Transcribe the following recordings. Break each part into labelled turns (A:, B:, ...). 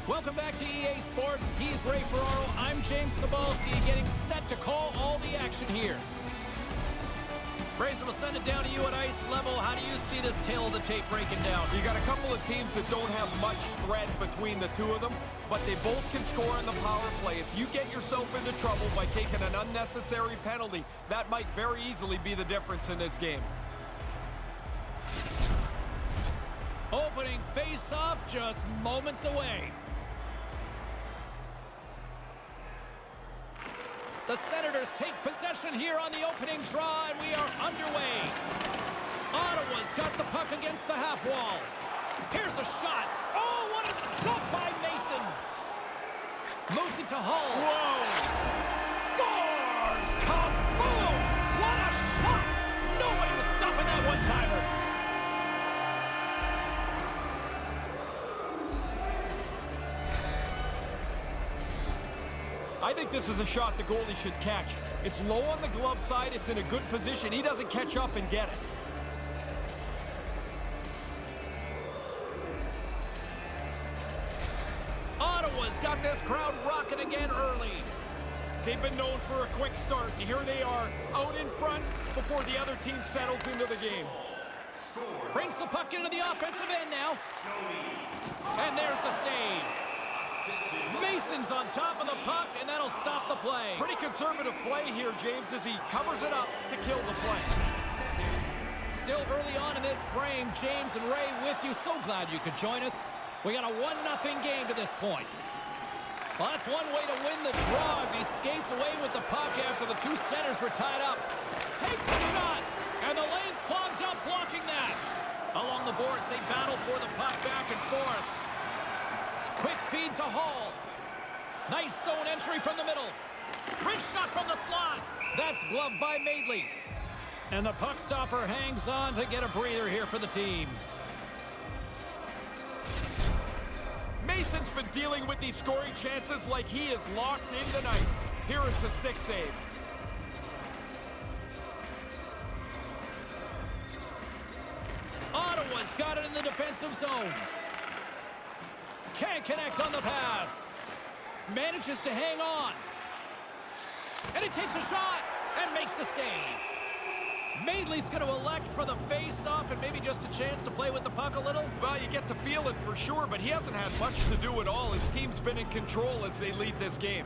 A: Welcome back to EA Sports. He's Ray Ferraro. I'm James Cebulski, getting set to call all the action here. Fraser, will send it down to you at ice level. How do you see this tail of the tape breaking down?
B: You got a couple of teams that don't have much thread between the two of them, but they both can score in the power play. If you get yourself into trouble by taking an unnecessary penalty, that might very easily be the difference in this game.
A: Opening face-off just moments away. The Senators take possession here on the opening draw, and we are underway. Ottawa's got the puck against the half wall. Here's a shot. Oh, what a stop by Mason. Moves it to Hull.
B: Whoa!
A: Scores! Kaboom! What a shot! Nobody was stopping that one-timer.
B: I think this is a shot the goalie should catch. It's low on the glove side. It's in a good position. He doesn't catch up and get it.
A: Ottawa's got this crowd rocking again early.
B: They've been known for a quick start, and here they are out in front before the other team settles into the game.
A: Brings the puck into the offensive end now. And there's the save. Mason's on top of the puck, and that'll stop the play.
B: Pretty conservative play here, James, as he covers it up to kill the play.
A: Still early on in this frame, James and Ray with you. So glad you could join us. We got a 1-0 game to this point. Well, that's one way to win the draw as he skates away with the puck after the two centers were tied up. Takes the shot, and the lane's clogged up blocking that. Along the boards, they battle for the puck back and forth. Quick feed to Hall. Nice zone entry from the middle. Wrist shot from the slot. That's gloved by Madeley. And the puck stopper hangs on to get a breather here for the team.
B: Mason's been dealing with these scoring chances like he is locked in tonight. Here is the stick save.
A: Ottawa's got it in the defensive zone. Can't connect on the pass. Manages to hang on. And he takes a shot and makes the save. Madeley's going to elect for the face-off and maybe just a chance to play with the puck a little.
B: Well, you get to feel it for sure, but he hasn't had much to do at all. His team's been in control as they lead this game.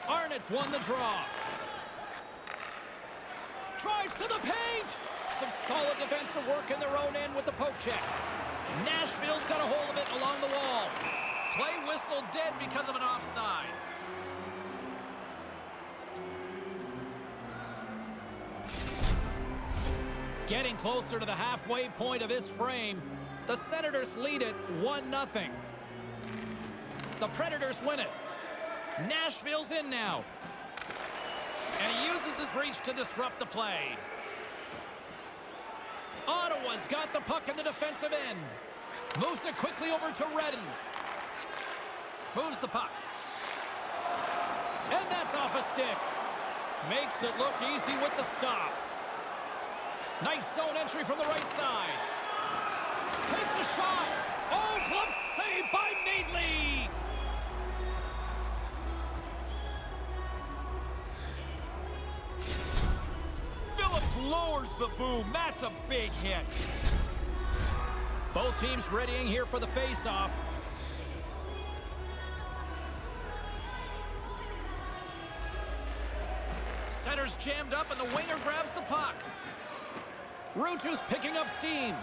A: Arnott's won the draw. Drives to the paint. Some solid defensive work in their own end with the poke check. Nashville's got a hold of it along the wall. Play whistle dead because of an offside. Getting closer to the halfway point of this frame, the Senators lead it 1-0. The Predators win it. Nashville's in now. And he uses his reach to disrupt the play. Ottawa's got the puck in the defensive end. Moves it quickly over to Redden. Moves the puck. And that's off a stick. Makes it look easy with the stop. Nice zone entry from the right side. Takes a shot. Oh, glove save by Madeley.
B: Lowers the boom. That's a big hit.
A: Both teams readying here for the face-off. Center's jammed up and the winger grabs the puck. Ruutu's picking up steam.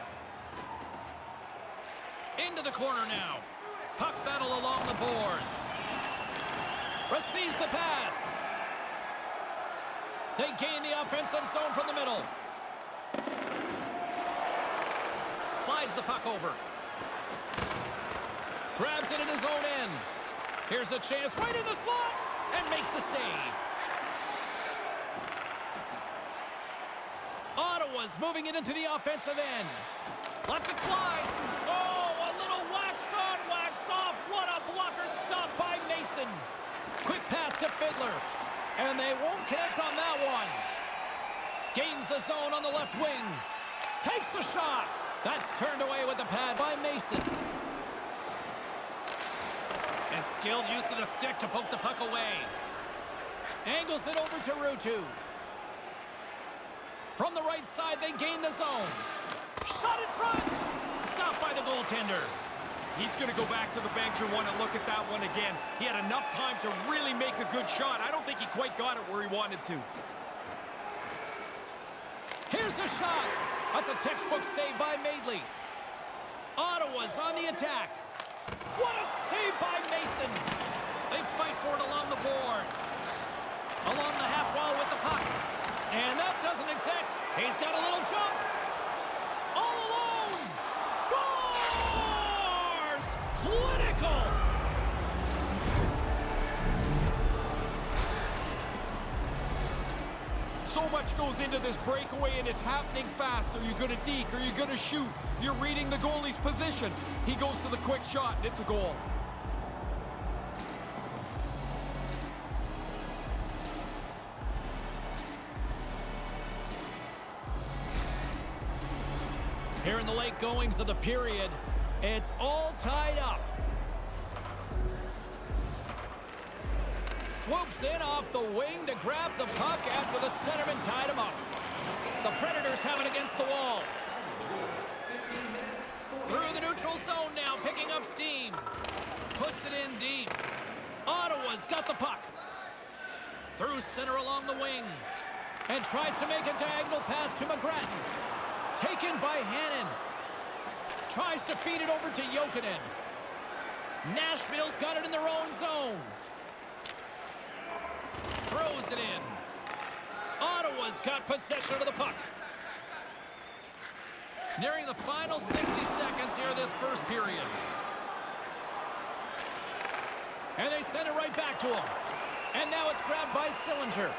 A: Into the corner now. Puck battle along the boards. Receives the pass. They gain the offensive zone from the middle. Slides the puck over. Grabs it in his own end. Here's a chance right in the slot and makes the save. Ottawa's moving it into the offensive end. Lets it fly. Oh, a little wax on, wax off. What a blocker stop by Mason. Quick pass to Fiddler. And they won't connect on that one. Gains the zone on the left wing. Takes a shot. That's turned away with the pad by Mason. And skilled use of the stick to poke the puck away. Angles it over to Ruutu. From the right side, they gain the zone. Shot in front. Stopped by the goaltender.
B: He's going to go back to the bench and want to look at that one again. He had enough time to really make a good shot. I don't think he quite got it where he wanted to.
A: Here's a shot. That's a textbook save by Madeley. Ottawa's on the attack. What a save by Mason. They fight for it along the boards. Along the half wall with the puck. And that doesn't exact. He's got a little jump. All alone. Scores! Clinical.
B: So much goes into this breakaway, and it's happening fast. Are you going to deke? Are you going to shoot? You're reading the goalie's position. He goes to the quick shot, and it's a goal.
A: Here in the late goings of the period, it's all tied up. Swoops in off the wing to grab the puck after the centerman tied him up. The Predators have it against the wall. Through the neutral zone now, picking up steam. Puts it in deep. Ottawa's got the puck. Through center along the wing. And tries to make a diagonal pass to McGrattan. Taken by Hannon. Tries to feed it over to Jokinen. Nashville's got it in their own zone. Throws it in. Ottawa's got possession of the puck. Nearing the final 60 seconds here of this first period. And they send it right back to him. And now it's grabbed by Sillinger.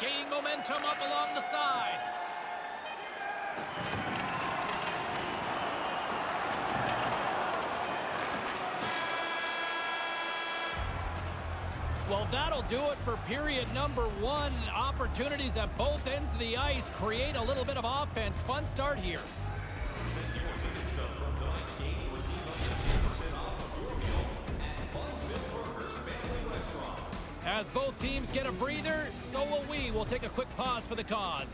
A: Gaining momentum up along the side. Well, that'll do it for period number one. Opportunities at both ends of the ice create a little bit of offense. Fun start here. As both teams get a breather, so will we. We'll take a quick pause for the cause.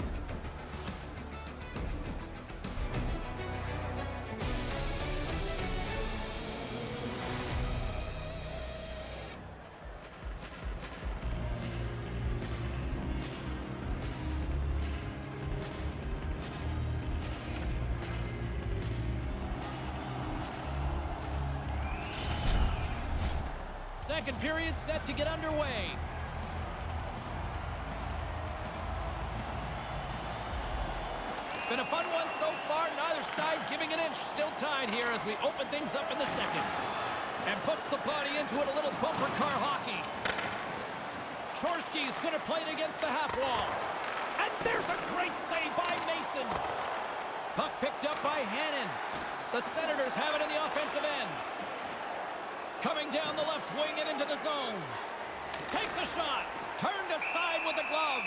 A: Second period set to get underway. Been a fun one so far. Neither side giving an inch. Still tied here as we open things up in the second. And puts the body into it, a little bumper car hockey. Chorsky's going to play it against the half wall. And there's a great save by Mason. Puck picked up by Hannon. The Senators have it in the offensive end. Coming down the left wing and into the zone. Takes a shot. Turned aside with the glove.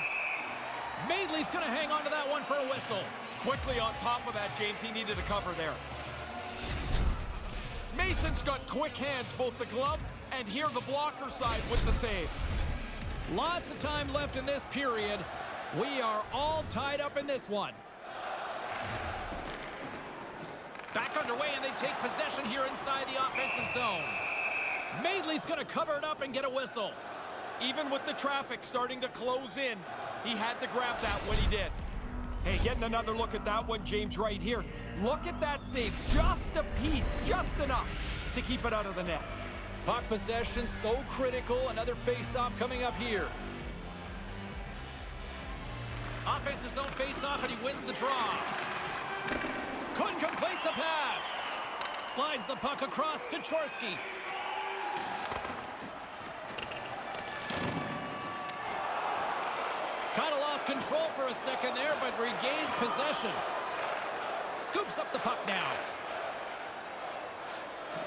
A: Madeley's going to hang on to that one for a whistle.
B: Quickly on top of that, James, he needed a cover there. Mason's got quick hands, both the glove and here the blocker side with the save.
A: Lots of time left in this period. We are all tied up in this one. Back underway, and they take possession here inside the offensive zone. Madeley's going to cover it up and get a whistle.
B: Even with the traffic starting to close in, he had to grab that when he did. Hey, getting another look at that one, James, right here. Look at that save. Just a piece, just enough to keep it out of the net.
A: Puck possession so critical. Another face-off coming up here. Offensive zone face-off, and he wins the draw. Couldn't complete the pass. Slides the puck across to Chorsky. Kind of lost control for a second there, but regains possession. Scoops up the puck now.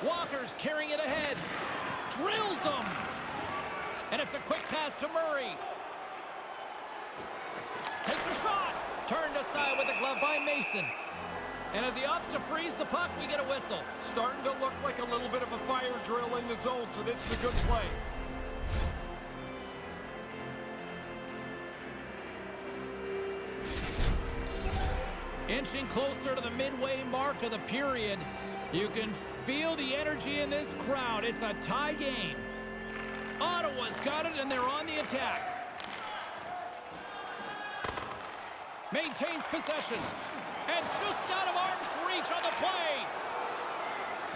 A: Walker's carrying it ahead. Drills them. And it's a quick pass to Murray. Takes a shot. Turned aside with the glove by Mason. And as he opts to freeze the puck, we get a whistle.
B: Starting to look like a little bit of a fire drill in the zone, so this is a good play.
A: Inching closer to the midway mark of the period. You can feel the energy in this crowd. It's a tie game. Ottawa's got it, and they're on the attack. Maintains possession. And just out of arm's reach on the play.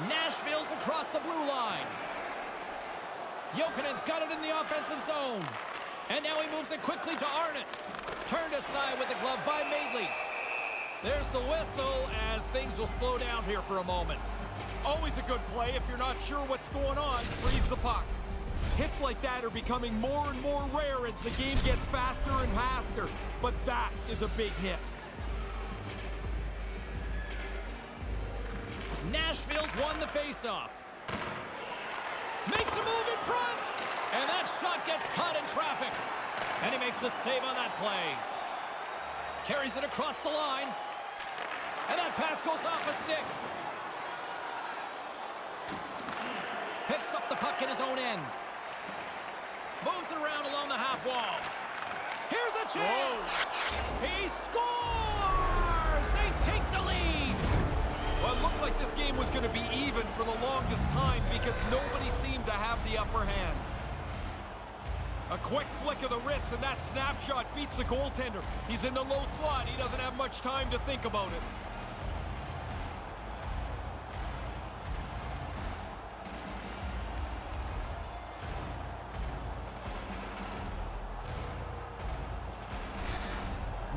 A: Nashville's across the blue line. Jokinen's got it in the offensive zone. And now he moves it quickly to Arnott. Turned aside with the glove by Madeley. There's the whistle as things will slow down here for a moment.
B: Always a good play. If you're not sure what's going on, freeze the puck. Hits like that are becoming more and more rare as the game gets faster and faster. But that is a big hit.
A: Nashville's won the faceoff. Makes a move in front. And that shot gets caught in traffic. And he makes the save on that play. Carries it across the line. And that pass goes off a stick. Picks up the puck in his own end. Moves it around along the half wall. Here's a chance. Whoa. He scores! They take the lead.
B: Well, it looked like this game was going to be even for the longest time because nobody seemed to have the upper hand. A quick flick of the wrist, and that snapshot beats the goaltender. He's in the low slot. He doesn't have much time to think about it.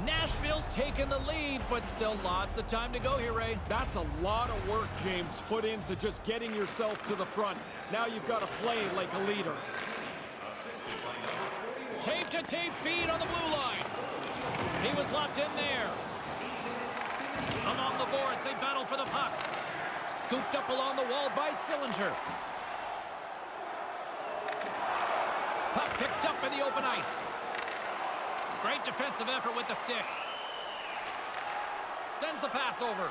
A: Nashville's taken the lead, but still lots of time to go here, Ray.
B: That's a lot of work, James, put into just getting yourself to the front. Now you've got to play like a leader.
A: Tape-to-tape feed on the blue line. He was locked in there. Along the boards, they battle for the puck. Scooped up along the wall by Sillinger. Puck picked up in the open ice. Great defensive effort with the stick. Sends the pass over.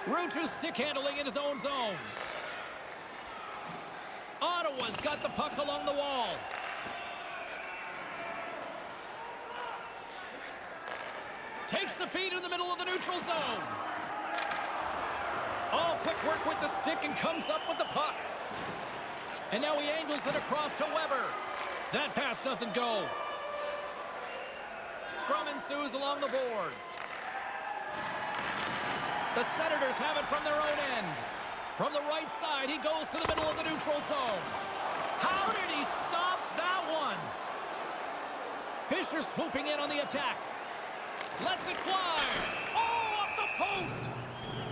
A: Ruutu stick handling in his own zone. Ottawa's got the puck along the wall. Takes the feed in the middle of the neutral zone. Oh, quick work with the stick and comes up with the puck. And now he angles it across to Weber. That pass doesn't go. Scrum ensues along the boards. The Senators have it from their own end. From the right side, he goes to the middle of the neutral zone. How did he stop that one? Fisher swooping in on the attack. Lets it fly. Oh, off the post.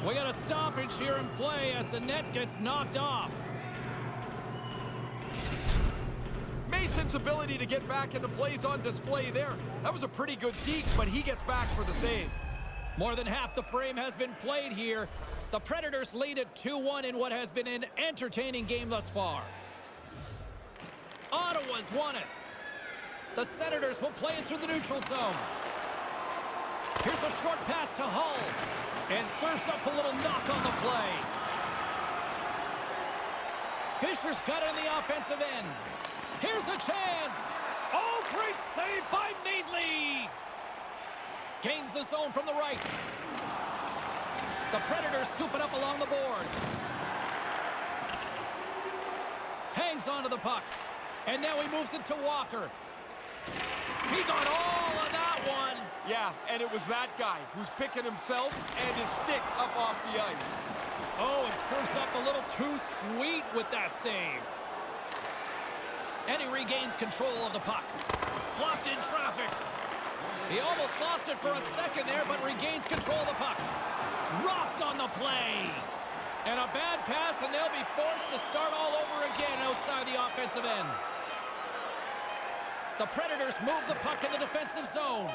A: We got a stoppage here in play as the net gets knocked off.
B: Mason's ability to get back into plays on display there. That was a pretty good deke, but he gets back for the save.
A: More than half the frame has been played here. The Predators lead it 2-1 in what has been an entertaining game thus far. Ottawa's won it. The Senators will play it through the neutral zone. Here's a short pass to Hull. And serves up a little knock on the play. Fisher's got it in the offensive end. Here's a chance. Oh, great save by Madeley. Gains the zone from the right. The Predators scoop it up along the boards. Hangs onto the puck. And now he moves it to Walker. He got all of that one.
B: Yeah, and it was that guy who's picking himself and his stick up off the ice.
A: Oh, it serves up a little too sweet with that save. And he regains control of the puck. Blocked in traffic. He almost lost it for a second there, but regains control of the puck. Rocked on the play. And a bad pass, and they'll be forced to start all over again outside the offensive end. The Predators move the puck in the defensive zone.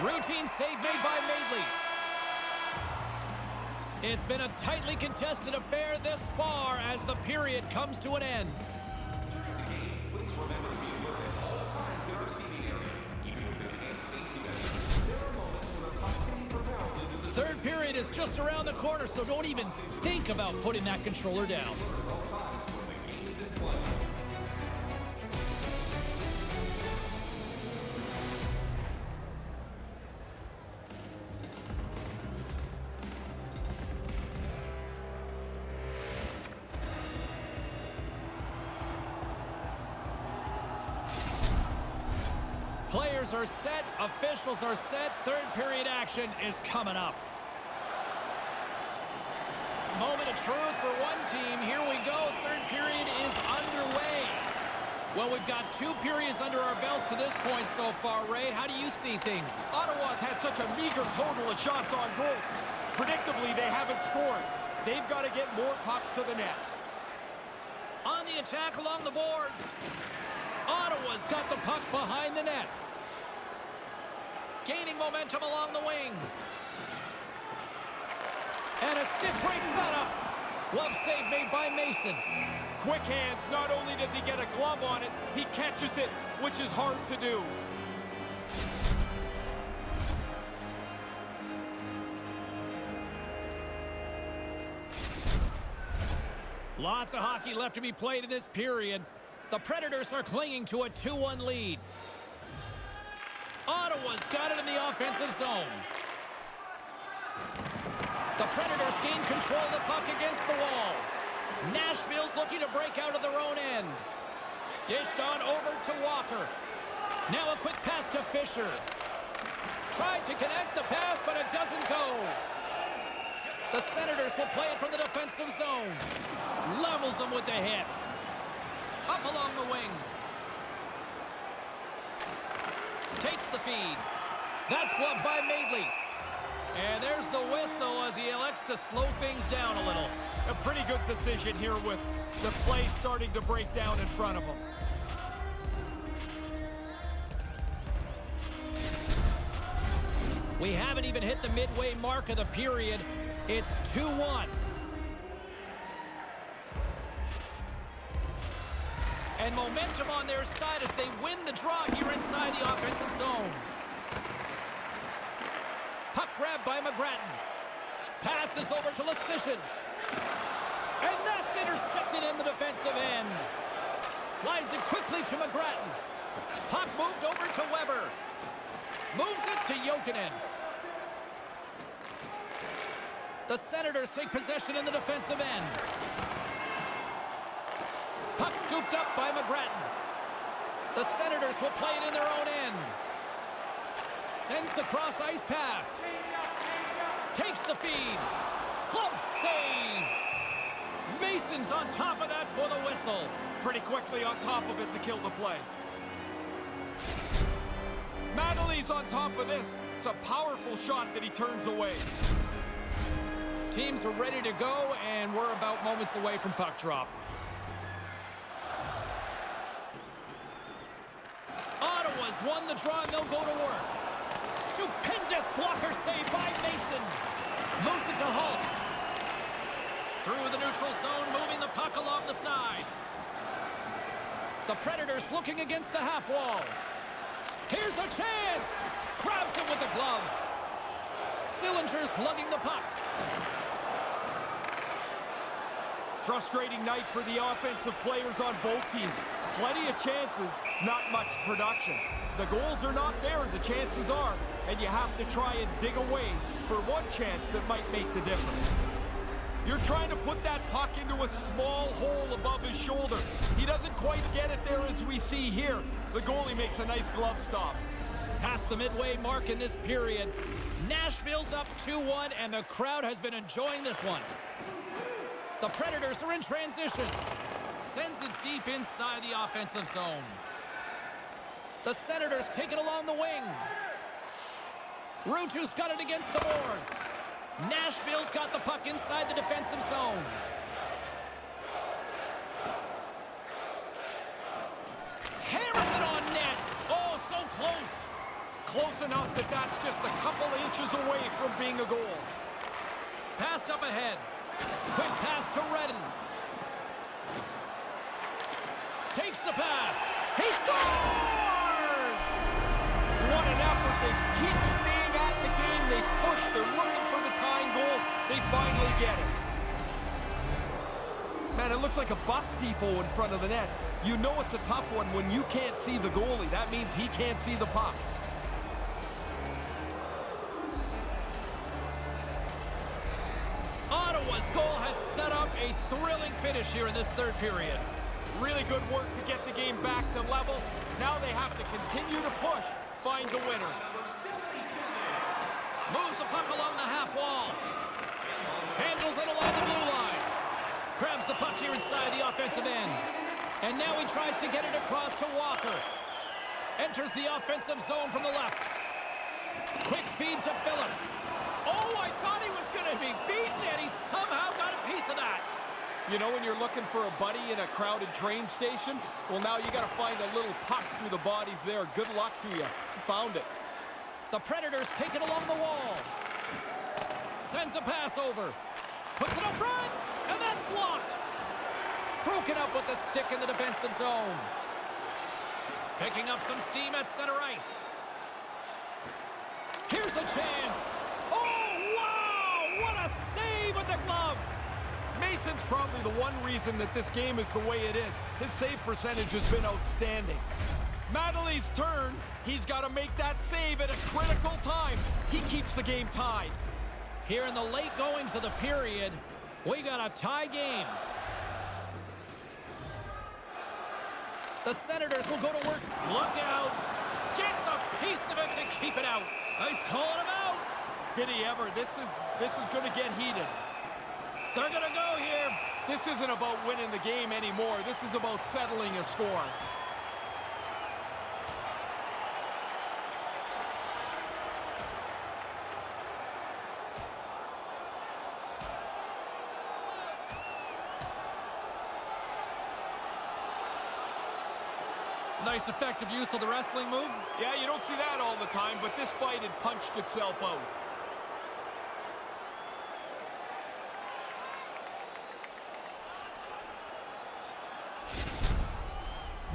A: Routine save made by Madeley. It's been a tightly contested affair this far as the period comes to an end. period is just around the corner, so don't even think about putting that controller down. Players are set, officials are set, third period action is coming up. Moment of truth for one team. Here we go, third period is underway. Well, we've got 2 periods under our belts to this point so far, Ray. How do you see things?
B: Ottawa's had such a meager total of shots on goal. Predictably, they haven't scored. They've got to get more pucks to the net.
A: On the attack along the boards. Ottawa's got the puck behind the net. Gaining momentum along the wing. And a stick breaks that up. Glove save made by Mason.
B: Quick hands, not only does he get a glove on it, he catches it, which is hard to do.
A: Lots of hockey left to be played in this period. The Predators are clinging to a 2-1 lead. Ottawa's got it in the offensive zone. The Predators gain control of the puck against the wall. Nashville's looking to break out of their own end. Dished on over to Walker. Now a quick pass to Fisher. Tried to connect the pass, but it doesn't go. The Senators will play it from the defensive zone. Levels them with the hit. Up along the wing. Takes the feed. That's gloved by Madeley. And there's the whistle as he elects to slow things down a little.
B: A pretty good decision here with the play starting to break down in front of him.
A: We haven't even hit the midway mark of the period. It's 2-1. And momentum on their side as they win the draw here inside the offensive zone. Puck grabbed by McGrattan. Passes over to Lesishin. And that's intercepted in the defensive end. Slides it quickly to McGrattan. Puck moved over to Weber. Moves it to Jokinen. The Senators take possession in the defensive end. Puck scooped up by McGrattan. The Senators will play it in their own end. Sends the cross-ice pass. Takes the feed. Glove save. Mason's on top of that for the whistle.
B: Pretty quickly on top of it to kill the play. Madeley's on top of this. It's a powerful shot that he turns away.
A: Teams are ready to go, and we're about moments away from puck drop. Ottawa's won the draw, and they'll go to work. Stupendous blocker save by Mason. Moves it to Hulse. Through the neutral zone, moving the puck along the side. The Predators looking against the half wall. Here's a chance. Grabs it with the glove. Sillinger's lugging the puck.
B: Frustrating night for the offensive players on both teams. Plenty of chances, not much production. The goals are not there, the chances are, and you have to try and dig away for one chance that might make the difference. You're trying to put that puck into a small hole above his shoulder. He doesn't quite get it there as we see here. The goalie makes a nice glove stop.
A: Past the midway mark in this period. Nashville's up 2-1, and the crowd has been enjoying this one. The Predators are in transition. Sends it deep inside the offensive zone. The Senators take it along the wing. Ruutu's got it against the boards. Nashville's got the puck inside the defensive zone. Hammers it on net. Oh, so close.
B: Close enough that that's just a couple inches away from being a goal.
A: Passed up ahead. Quick pass to Redden. Takes the pass. He scores!
B: What an effort. They keep staying at the game. They push. They're looking for the tying goal looks like a bus depot in front of the net. You know it's a tough one when you can't see the goalie. That means he can't see the puck.
A: Ottawa's goal has set up a thrilling finish here in this third period.
B: Really good work to get the game back to level. Now they have to continue to push, find the winner.
A: Moves the puck along the half wall. Handles it along the blue line. Grabs the puck here inside the offensive end. And now he tries to get it across to Walker. Enters the offensive zone from the left. Quick feed to Phillips. Oh, I thought he was going to be beaten, and he somehow got a piece of that.
B: You know when you're looking for a buddy in a crowded train station? Well, now you got to find a little puck through the bodies there. Good luck to you. Found it.
A: The Predators take it along the wall. Sends a pass over. Puts it up front, and that's blocked. Broken up with the stick in the defensive zone. Picking up some steam at center ice. Here's a chance. Oh, wow! What a save with the glove.
B: Mason's probably the one reason that this game is the way it is. His save percentage has been outstanding. Madley's turn. He's got to make that save at a critical time. He keeps the game tied.
A: Here in the late goings of the period, we got a tie game. The Senators will go to work. Look out. Gets a piece of it to keep it out. He's calling him out.
B: Did he ever? This is going to get heated.
A: They're going to go here.
B: This isn't about winning the game anymore. This is about settling a score.
A: Nice effective use of the wrestling move.
B: Yeah, you don't see that all the time, but this fight had punched itself out.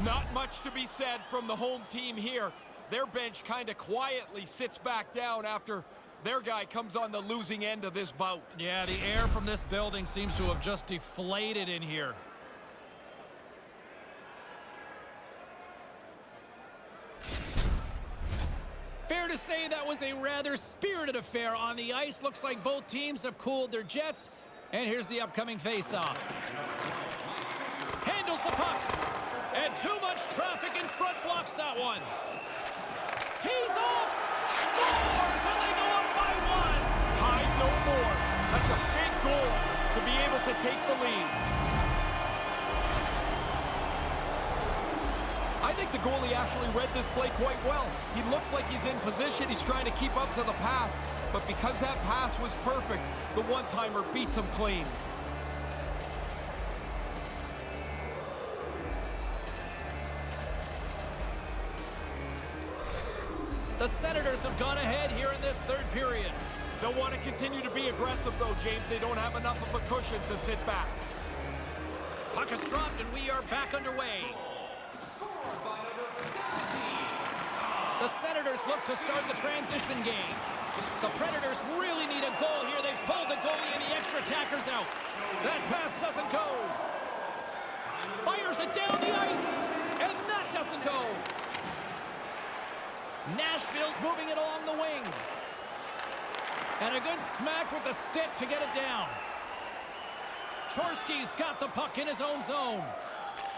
B: Not much to be said from the home team here. Their bench kind of quietly sits back down after their guy comes on the losing end of this bout.
A: Yeah, the air from this building seems to have just deflated in here. Fair to say that was a rather spirited affair on the ice. Looks like both teams have cooled their jets. And here's the upcoming face-off. Handles the puck. And too much traffic in front blocks that one. Tees off. Scores, and they go up by one.
B: Tied no more. That's a big goal to be able to take the lead. I think the goalie actually read this play quite well. He looks like he's in position. He's trying to keep up to the pass. But because that pass was perfect, the one-timer beats him clean.
A: The Senators have gone ahead here in this third period.
B: They'll want to continue to be aggressive, though, James. They don't have enough of a cushion to sit back.
A: Puck is dropped, and we are back underway. The Senators look to start the transition game. The Predators really need a goal here. They pulled the goalie and the extra attackers out. That pass doesn't go. Fires it down the ice, and that doesn't go. Nashville's moving it along the wing. And a good smack with the stick to get it down. Chorsky's got the puck in his own zone.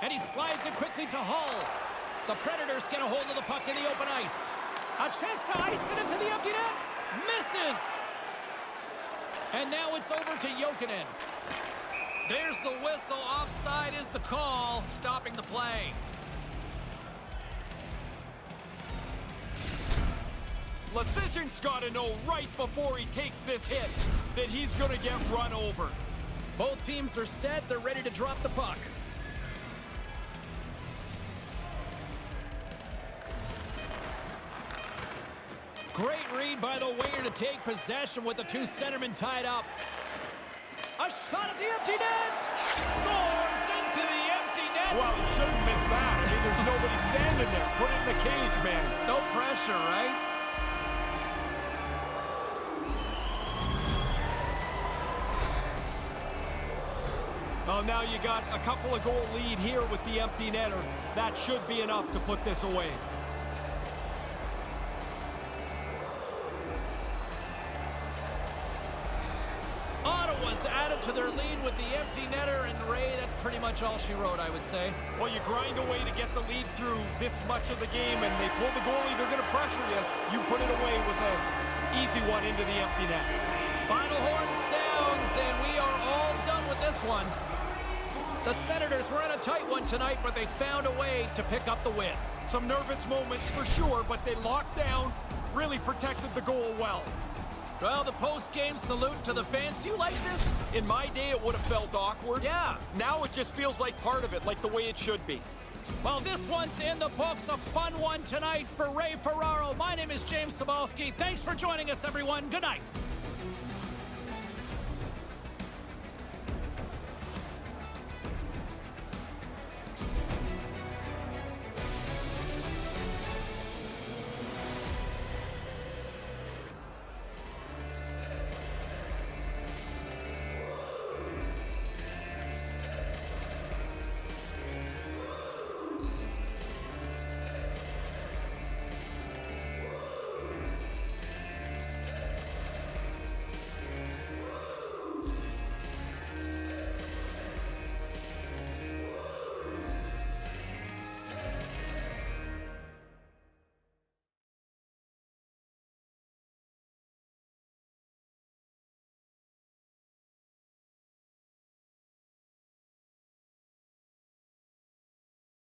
A: And he slides it quickly to Hull. The Predators get a hold of the puck in the open ice. A chance to ice it into the empty net. Misses. And now it's over to Jokinen. There's the whistle. Offside is the call, stopping the play.
B: Lecision's got to know right before he takes this hit that he's going to get run over.
A: Both teams are set. They're ready to drop the puck. Great read by the winger to take possession with the two centermen tied up. A shot at the empty net. Scores into the empty net.
B: Well, he shouldn't miss that. I mean, there's nobody standing there. Put it in the cage, man.
A: No pressure, right?
B: Oh, Well, now you got a couple of goal lead here with the empty netter. That should be enough to put this away.
A: Ottawa's added to their lead with the empty netter, and Ray, that's pretty much all she wrote, I would say.
B: Well, you grind away to get the lead through this much of the game, and they pull the goalie, they're going to pressure you. You put it away with an easy one into the empty net.
A: Final horn sounds, and we are all done with this one. The Senators were in a tight one tonight, but they found a way to pick up the win.
B: Some nervous moments for sure, but they locked down, really protected the goal well.
A: Well, the post-game salute to the fans. Do you like this?
B: In my day, it would have felt awkward.
A: Yeah.
B: Now it just feels like part of it, like the way it should be.
A: Well, this one's in the books. A fun one tonight for Ray Ferraro. My name is James Cybulski. Thanks for joining us, everyone. Good night.